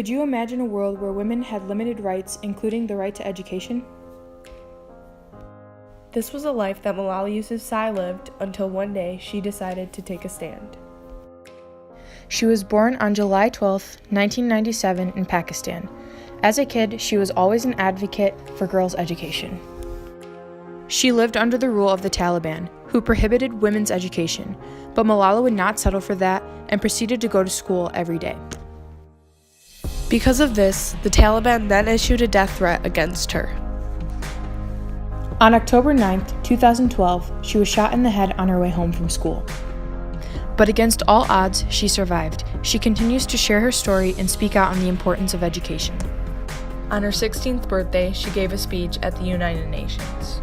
Could you imagine a world where women had limited rights, including the right to education? This was a life that Malala Yousafzai lived until one day she decided to take a stand. She was born on July 12, 1997 in Pakistan. As a kid, she was always an advocate for girls' education. She lived under the rule of the Taliban, who prohibited women's education, but Malala would not settle for that and proceeded to go to school every day. Because of this, the Taliban then issued a death threat against her. On October 9, 2012, she was shot in the head on her way home from school. But against all odds, she survived. She continues to share her story and speak out on the importance of education. On her 16th birthday, she gave a speech at the United Nations.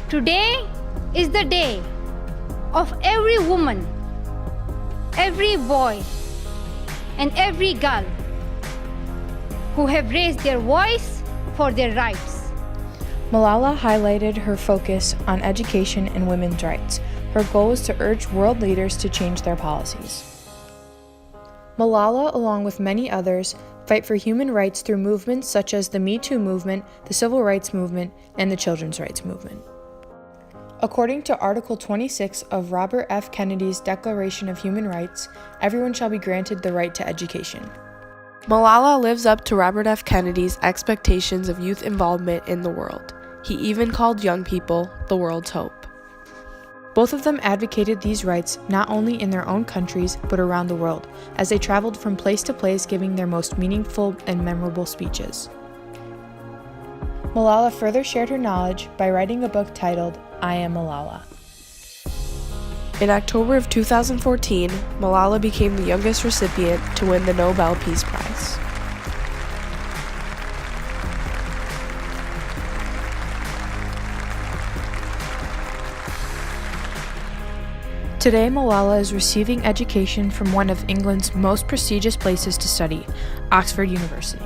Today is the day of every woman, every boy, and every girl who have raised their voice for their rights. Malala highlighted her focus on education and women's rights. Her goal was to urge world leaders to change their policies. Malala, along with many others, fight for human rights through movements such as the Me Too movement, the Civil Rights Movement, and the Children's Rights Movement. According to Article 26 of Robert F. Kennedy's Declaration of Human Rights, everyone shall be granted the right to education. Malala lives up to Robert F. Kennedy's expectations of youth involvement in the world. He even called young people the world's hope. Both of them advocated these rights not only in their own countries, but around the world, as they traveled from place to place giving their most meaningful and memorable speeches. Malala further shared her knowledge by writing a book titled, I Am Malala. In October of 2014, Malala became the youngest recipient to win the Nobel Peace Prize. Today, Malala is receiving education from one of England's most prestigious places to study, Oxford University.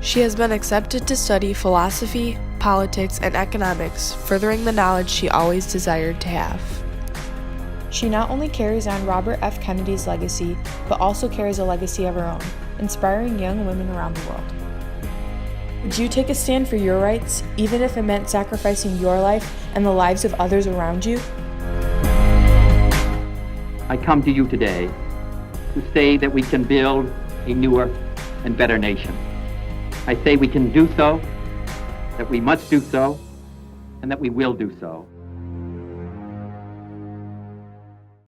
She has been accepted to study philosophy, politics, and economics, furthering the knowledge she always desired to have. She not only carries on Robert F. Kennedy's legacy, but also carries a legacy of her own, inspiring young women around the world. Would you take a stand for your rights, even if it meant sacrificing your life and the lives of others around you? I come to you today to say that we can build a newer and better nation. I say we can do so, that we must do so, and that we will do so.